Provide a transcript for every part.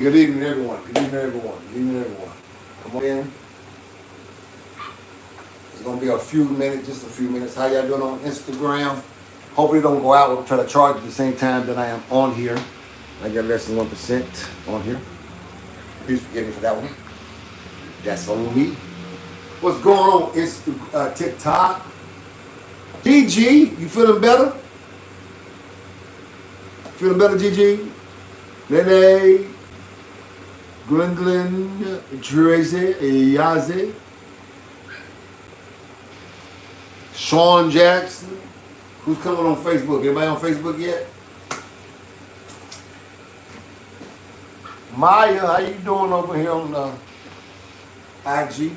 Good evening, everyone. Good evening, everyone. Good evening, everyone. Come on in. It's gonna be a few minutes, just a few minutes. How y'all doing on Instagram? Hopefully, it don't go out. We'll try to charge at the same time that I am on here. I got less than 1% on here. Please forgive me for that one. That's on me. What's going on? It's TikTok. GG, you feeling better? Feeling better, GG? Nene. Gwendolyn, Tracy, Yaze, Sean Jackson. Who's coming on Facebook? Anybody on Facebook yet? Maya, how you doing over here on IG?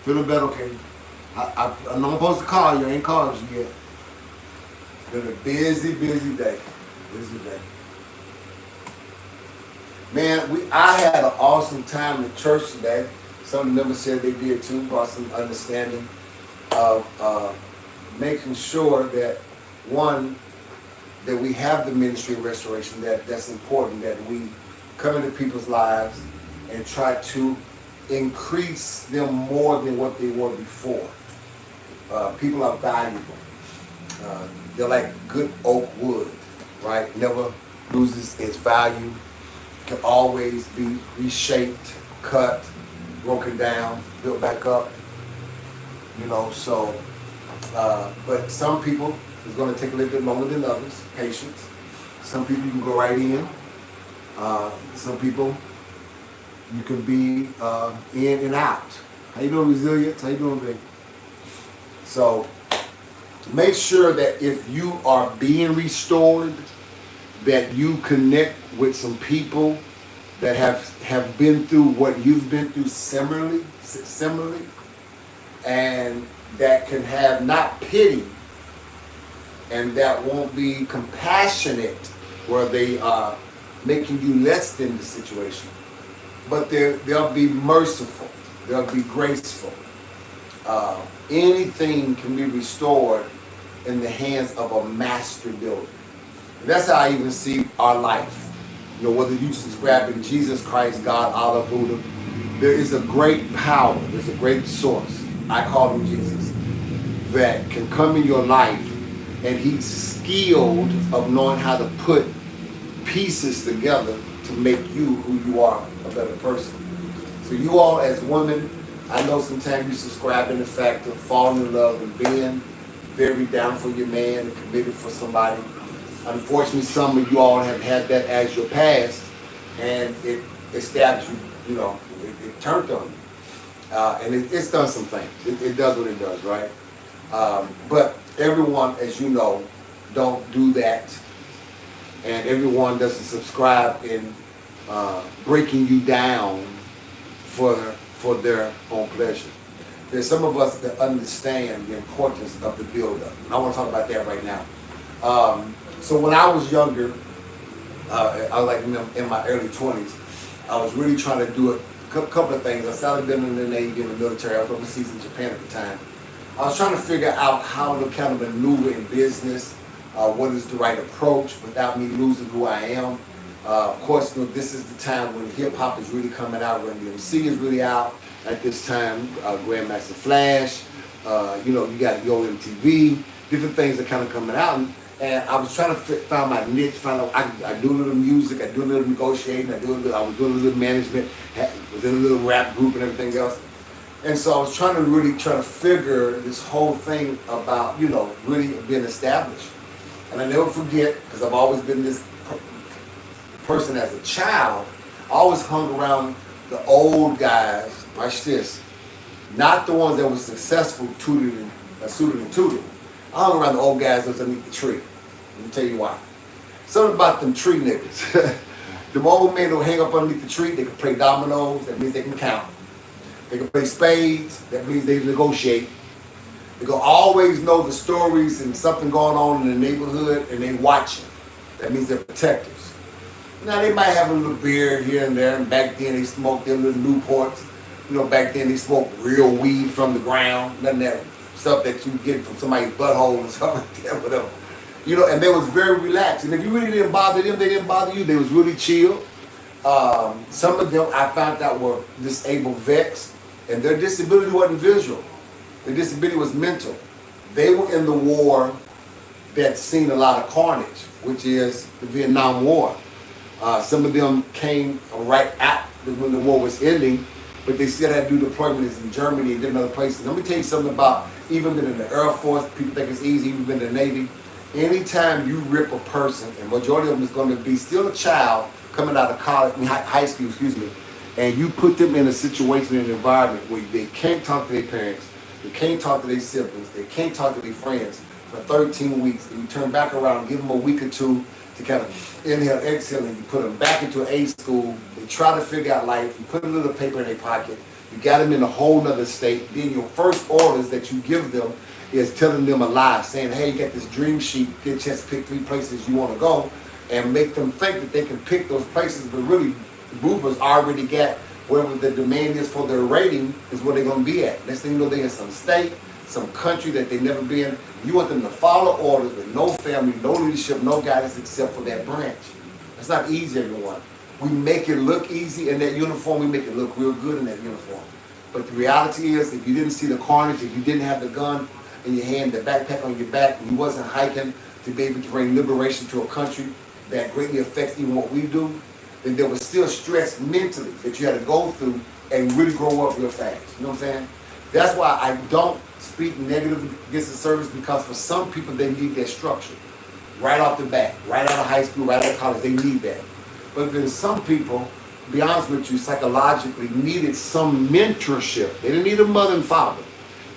Feeling better? Okay. I know I'm supposed to call you. I ain't called you yet. It's been a busy day. Busy day. Man, I had an awesome time at church today. Some of the members said they did too. Brought some understanding of making sure that, one, that we have the ministry of restoration. That's important, that we come into people's lives and try to increase them more than what they were before. People are valuable. They're like good oak wood, right? Never loses its value. Can always be reshaped, cut, broken down, built back up. You know, so, but some people, it's going to take a little bit longer than others, patience. Some people you can go right in. Some people you can be in and out. How you doing, Resilience? How you doing, baby? So, make sure that if you are being restored, that you connect with some people that have been through what you've been through similarly, and that can have not pity, and that won't be compassionate where they are making you less than the situation, but they'll be merciful, they'll be graceful. Anything can be restored in the hands of a master builder. That's how I even see our life. You know, whether you subscribe to Jesus Christ, God, Allah, Buddha, there is a great power, there's a great source, I call him Jesus, that can come in your life, and he's skilled of knowing how to put pieces together to make you who you are, a better person. So you all as women, I know sometimes you subscribe in the fact of falling in love and being very down for your man and committed for somebody. Unfortunately, some of you all have had that as your past, and it stabbed you, you know, it turned on you. And it's done some things. It does what it does, right? But everyone, as you know, don't do that. And everyone doesn't subscribe in breaking you down for their own pleasure. There's some of us that understand the importance of the build-up. And I want to talk about that right now. So when I was younger, I was like in my early 20s, I was really trying to do a couple of things. I started being in the Navy, in the military. I was overseas in Japan at the time. I was trying to figure out how to kind of maneuver in business, what is the right approach without me losing who I am. Of course, you know, this is the time when hip-hop is really coming out, when the MC is really out at this time, Grandmaster Flash, you know, you got Yo MTV, different things are kind of coming out. And I was trying to find my niche, find out, I do a little music, I do a little negotiating, I was doing a little management, was in a little rap group and everything else. And so I was trying to figure this whole thing about, you know, really being established. And I never forget, because I've always been this person as a child, I always hung around the old guys, watch this, not the ones that were successful, suited and tutored. I hung around the old guys that was underneath the tree. Let me tell you why. Something about them tree niggas. Them old men will hang up underneath the tree. They can play dominoes. That means they can count. They can play spades. That means they negotiate. They can always know the stories and something going on in the neighborhood, and they watching. That means they're protectors. Now they might have a little beer here and there, and back then they smoked their little Newports. You know, back then they smoked real weed from the ground. Nothing that stuff that you get from somebody's butthole or something like that, whatever. You know, and they was very relaxed. And if you really didn't bother them, they didn't bother you. They was really chill. Some of them I found out were disabled vets, and their disability wasn't visual. Their disability was mental. They were in the war that's seen a lot of carnage, which is the Vietnam War. Some of them came right after when the war was ending, but they still had to do deployments in Germany and different other places. Let me tell you something about even been in the Air Force. People think it's easy, even been in the Navy. Anytime you rip a person, and majority of them is going to be still a child coming out of college, high school, and you put them in a situation, an environment where they can't talk to their parents, they can't talk to their siblings, they can't talk to their friends for 13 weeks, and you turn back around, give them a week or two to kind of inhale, exhale, and you put them back into A school. They try to figure out life. You put a little paper in their pocket. You got them in a whole nother state. Then your first orders that you give them is telling them a lie, saying, hey, you got this dream sheet, get a chance to pick 3 places you want to go, and make them think that they can pick those places, but really the movers already got wherever the demand is for their rating is where they're going to be at. Next thing you know, they're in some state, some country that they've never been. You want them to follow orders with no family, no leadership, no guidance except for that branch. That's not easy, everyone. We make it look easy in that uniform. We make it look real good in that uniform. But the reality is, if you didn't see the carnage, if you didn't have the gun in your hand, the backpack on your back, and you wasn't hiking to be able to bring liberation to a country that greatly affects even what we do, then there was still stress mentally that you had to go through and really grow up real fast. You know what I'm saying? That's why I don't speak negative against the service, because for some people they need that structure right off the bat, right out of high school, right out of college. They need that. But then some people, to be honest with you, psychologically needed some mentorship. They didn't need a mother and father.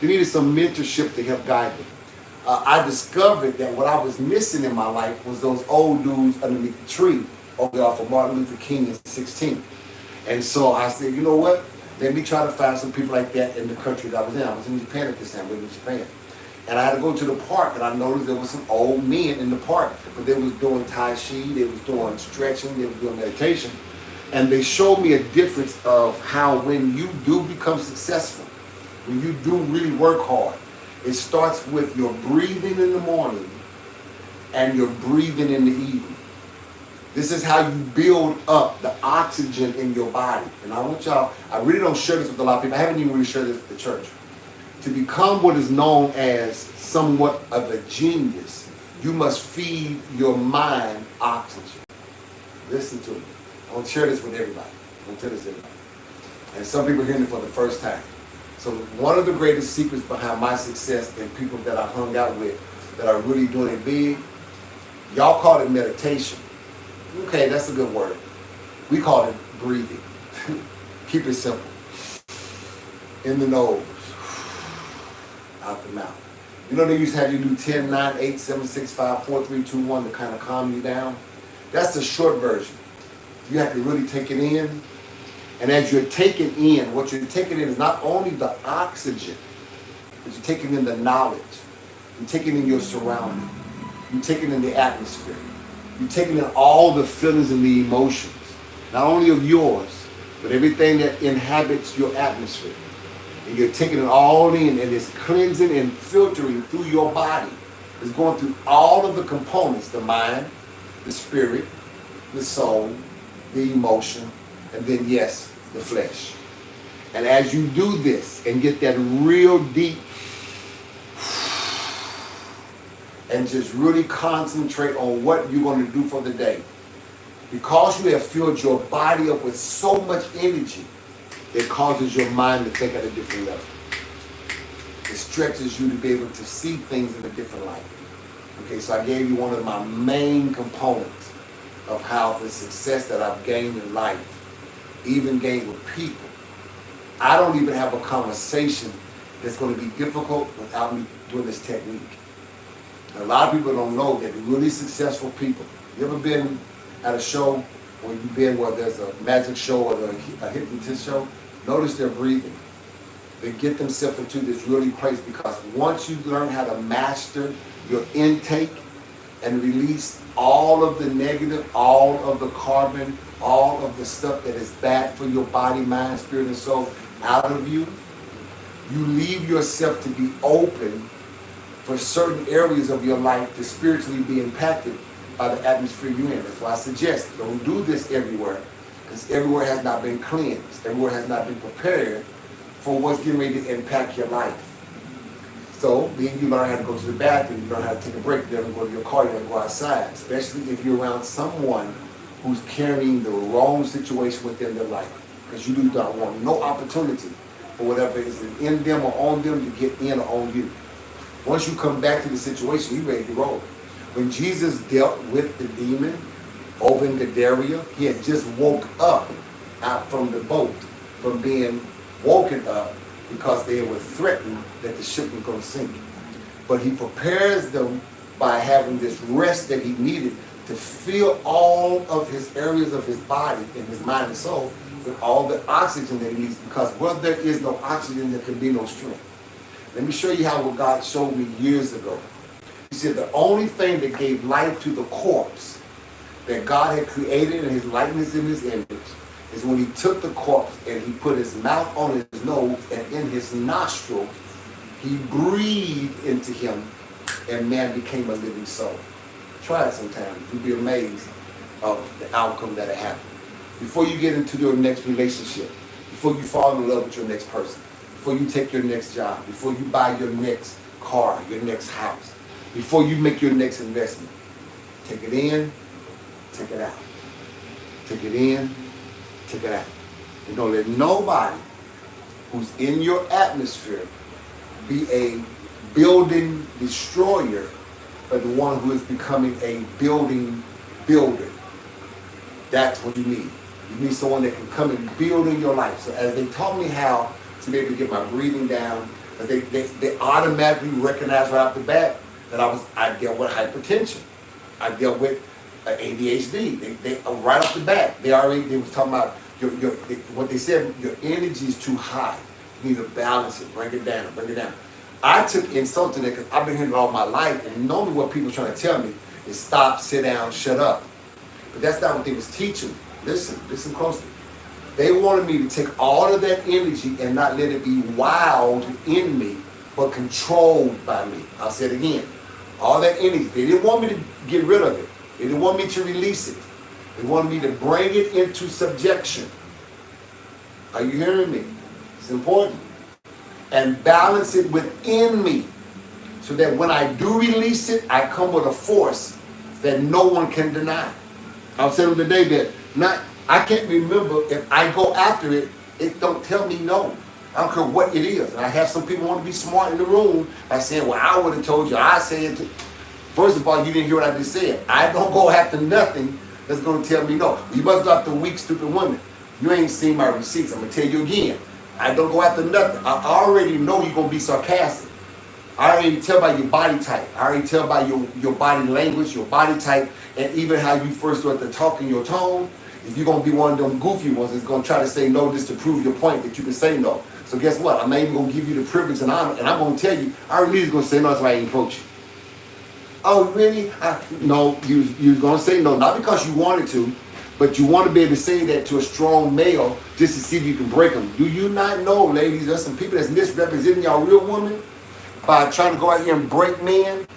They needed some mentorship to help guide them. I discovered that what I was missing in my life was those old dudes underneath the tree over there off of Martin Luther King in 16. And so I said, you know what? Let me try to find some people like that in the country that I was in. I was in Japan at this time, living in Japan. And I had to go to the park, and I noticed there was some old men in the park, but they was doing Tai Chi, they was doing stretching, they was doing meditation. And they showed me a difference of how when you do become successful, when you do really work hard, it starts with your breathing in the morning and your breathing in the evening. This is how you build up the oxygen in your body. And I want y'all, I really don't share this with a lot of people. I haven't even really shared this with the church. To become what is known as somewhat of a genius, you must feed your mind oxygen. Listen to me. I want to share this with everybody. I want to tell this to everybody. And some people are hearing it for the first time. So one of the greatest secrets behind my success and people that I hung out with that are really doing it big, y'all call it meditation. Okay, that's a good word. We call it breathing. Keep it simple. In the nose, out the mouth. You know they used to have you do 10, 9, 8, 7, 6, 5, 4, 3, 2, 1 to kind of calm you down. That's the short version. You have to really take it in. And as you're taking in, what you're taking in is not only the oxygen, but you're taking in the knowledge. You're taking in your surrounding. You're taking in the atmosphere. You're taking in all the feelings and the emotions, not only of yours, but everything that inhabits your atmosphere. And you're taking it all in, and it's cleansing and filtering through your body. It's going through all of the components, the mind, the spirit, the soul, the emotion, and then, yes, the flesh. And as you do this and get that real deep and just really concentrate on what you're going to do for the day, because you have filled your body up with so much energy, it causes your mind to think at a different level. It stretches you to be able to see things in a different light. Okay, so I gave you one of my main components of how the success that I've gained in life, even gained with people. I don't even have a conversation that's going to be difficult without me doing this technique. And a lot of people don't know that really successful people, you ever been at a show where you've been where there's a magic show or a hypnotist show? Notice their breathing. They get themselves into this really place, because once you learn how to master your intake and release all of the negative, all of the carbon, all of the stuff that is bad for your body, mind, spirit, and soul out of you, you leave yourself to be open for certain areas of your life to spiritually be impacted by the atmosphere you're in. That's why I suggest don't do this everywhere. Because everywhere has not been cleansed. Everywhere has not been prepared for what's getting ready to impact your life. So then you learn how to go to the bathroom, you learn how to take a break, you learn to go to your car, you learn to go outside. Especially if you're around someone who's carrying the wrong situation within their life. Because you do not want no opportunity for whatever is in them or on them to get in or on you. Once you come back to the situation, you're ready to roll. When Jesus dealt with the demon over in Gadara, he had just woke up out from the boat, from being woken up because they were threatened that the ship was going to sink. But he prepares them by having this rest that he needed to fill all of his areas of his body and his mind and soul with all the oxygen that he needs, because where there is no oxygen, there can be no strength. Let me show you how what God showed me years ago. He said the only thing that gave life to the corpse that God had created in his likeness and his image is when he took the corpse and he put his mouth on his nose, and in his nostrils he breathed into him, and man became a living soul. Try it sometime. You'll be amazed of the outcome that will happen. Before you get into your next relationship, before you fall in love with your next person, before you take your next job, before you buy your next car, your next house, before you make your next investment, take it in, take it out. Take it in, take it out. And don't let nobody who's in your atmosphere be a building destroyer, but the one who is becoming a building builder. That's what you need. You need someone that can come and build in your life. So as they taught me how to be able to get my breathing down, they automatically recognized right off the bat that I dealt with hypertension. I dealt with ADHD. They right off the bat, they was talking about what they said, your energy is too high. You need to balance it, bring it down, bring it down. I took insult to that because I've been hearing it all my life, and normally what people are trying to tell me is stop, sit down, shut up. But that's not what they was teaching. Listen closely. They wanted me to take all of that energy and not let it be wild in me, but controlled by me. I'll say it again. All that energy. They didn't want me to get rid of it. They didn't want me to release it. They wanted me to bring it into subjection. Are you hearing me? It's important. And balance it within me, so that when I do release it, I come with a force that no one can deny. I was telling them today that I can't remember if I go after it, it don't tell me no. I don't care what it is. And I have some people want to be smart in the room by saying, well, I would have told you, I said it. First of all, you didn't hear what I just said. I don't go after nothing that's going to tell me no. You must go after weak, stupid women. You ain't seen my receipts. I'm going to tell you again. I don't go after nothing. I already know you're going to be sarcastic. I already tell by your body type. I already tell by your body language, your body type, and even how you first start to talk in your tone. If you're going to be one of them goofy ones that's going to try to say no just to prove your point that you can say no. So guess what? I'm not even going to give you the privilege and honor, and I'm going to tell you, I already knew you was going to say no, that's why I didn't approach you. Oh, really? No, you was going to say no, not because you wanted to, but you want to be able to say that to a strong male just to see if you can break them. Do you not know, ladies, there's some people that's misrepresenting y'all real women by trying to go out here and break men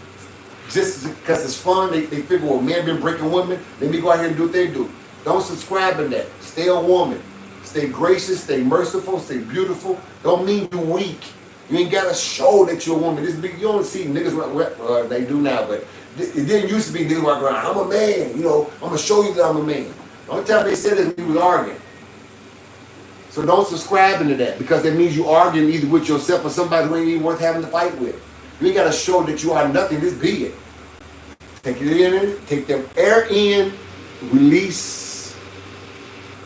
just because it's fun. They figure, well, men been breaking women, let me go out here and do what they do. Don't subscribe in that. Stay a woman. Stay gracious, stay merciful, stay beautiful. Don't mean you weak. You ain't got to show that you're a woman. You don't see niggas, they do now, but it didn't used to be niggas walking around, I'm a man, I'm going to show you that I'm a man. The only time they said this, we was arguing. So don't subscribe into that, because that means you arguing either with yourself or somebody who ain't even worth having to fight with. You ain't got to show that you are nothing, just be it. Take it in, take the air in, release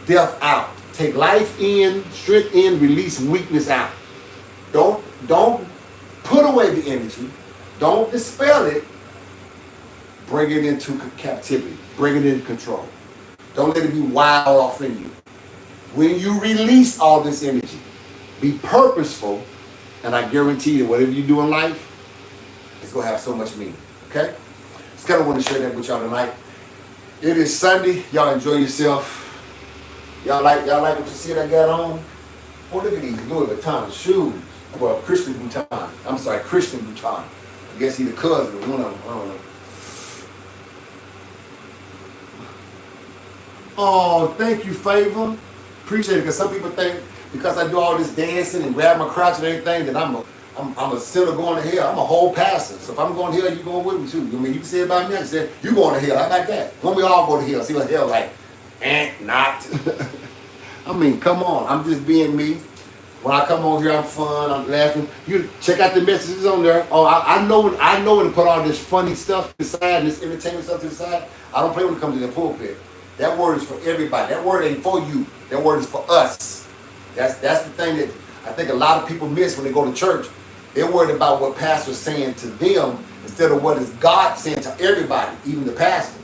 death out. Take life in, strength in, release weakness out. Don't put away the energy. Don't dispel it. Bring it into captivity. Bring it into control. Don't let it be wild off in you. When you release all this energy, be purposeful, and I guarantee you, whatever you do in life, it's going to have so much meaning. Okay? Just kind of want to share that with y'all tonight. It is Sunday. Y'all enjoy yourself. Y'all like what you see that I got on? Oh, look at these Louis Vuitton shoes. Well, Christian Bouton. I'm sorry, Christian Bouton. I guess he's the cousin of one of them. I don't know. Oh, thank you, Favor. Appreciate it. Because some people think because I do all this dancing and grab my crotch and everything that I'm a sinner going to hell. I'm a whole pastor. So if I'm going to hell, you going with me too. I mean, you can say it about me. I can say you going to hell. How about that? When we all go to hell, see what hell like? Not. I mean, come on. I'm just being me. When I come on here, I'm fun. I'm laughing. You check out the messages on there. Oh, I know when to put all this funny stuff to the side and this entertainment stuff to the side. I don't play when it comes to the pulpit. That word is for everybody. That word ain't for you. That word is for us. That's the thing that I think a lot of people miss when they go to church. They're worried about what pastor's saying to them instead of what is God saying to everybody, even the pastor.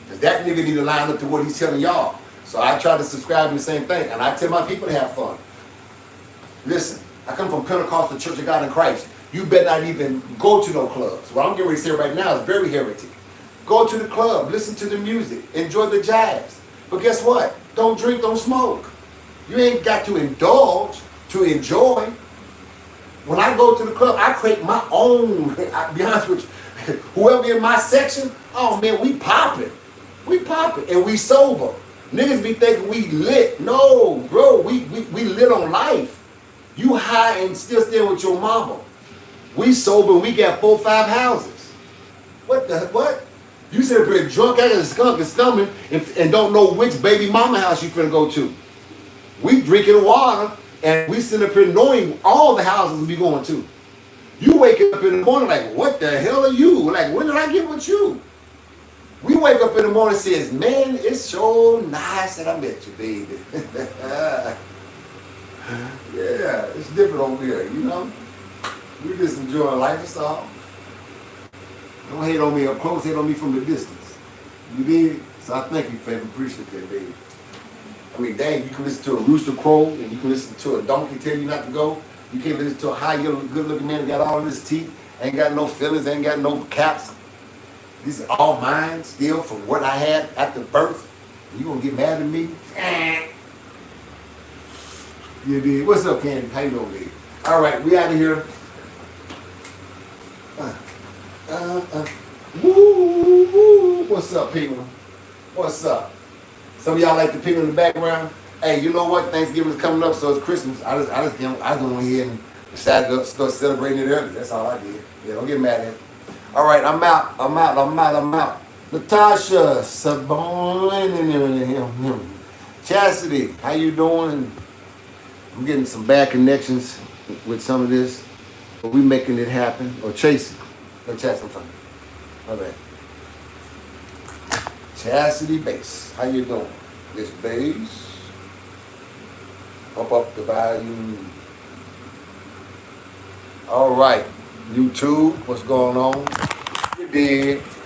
Because that nigga need to line up to what he's telling y'all. So I try to subscribe to the same thing. And I tell my people to have fun. Listen, I come from Pentecostal Church of God in Christ. You better not even go to no clubs. What I'm getting ready to say right now is very heretic. Go to the club, listen to the music, enjoy the jazz. But guess what? Don't drink, don't smoke. You ain't got to indulge to enjoy. When I go to the club, I create my own. I'll be honest with you. Whoever in my section, oh man, we popping. We popping and we sober. Niggas be thinking we lit. No, bro, we lit on life. You high and still staying with your mama. We sober, we got 4 or 5 houses. What? You sit up here drunk out of the skunk and stomach and don't know which baby mama house you finna go to. We drinking water and we sit up here knowing all the houses we going to. You wake up in the morning like, what the hell are you? Like, when did I get with you? We wake up in the morning and says, man, it's so nice that I met you, baby. Yeah, it's different over here, you know? We just enjoying life, that's all. Don't hate on me up close, hate on me from the distance. You did? So I thank you, Favor. Appreciate that, baby. I mean, dang, you can listen to a rooster crow and you can listen to a donkey tell you not to go. You can't listen to a high, good-looking man that got all his teeth, ain't got no feelings, ain't got no caps. These are all mine, still from what I had after birth. You gonna get mad at me? You did. What's up, Candy? How you doing, baby? All right, we out of here. Woo. What's up, people? What's up? Some of y'all like the people in the background. Hey, you know what? Thanksgiving is coming up, so it's Christmas. I just went ahead and decided to start celebrating it early. That's all I did. Yeah, don't get mad at it. All right, I'm out. Natasha, Sabon, Chastity, how you doing? I'm getting some bad connections with some of this, but we making it happen. Or Chasey. No, Chastity, I'm sorry. My bad. Chastity Bass, how you doing? This bass. Up the volume. All right, YouTube, what's going on? You did.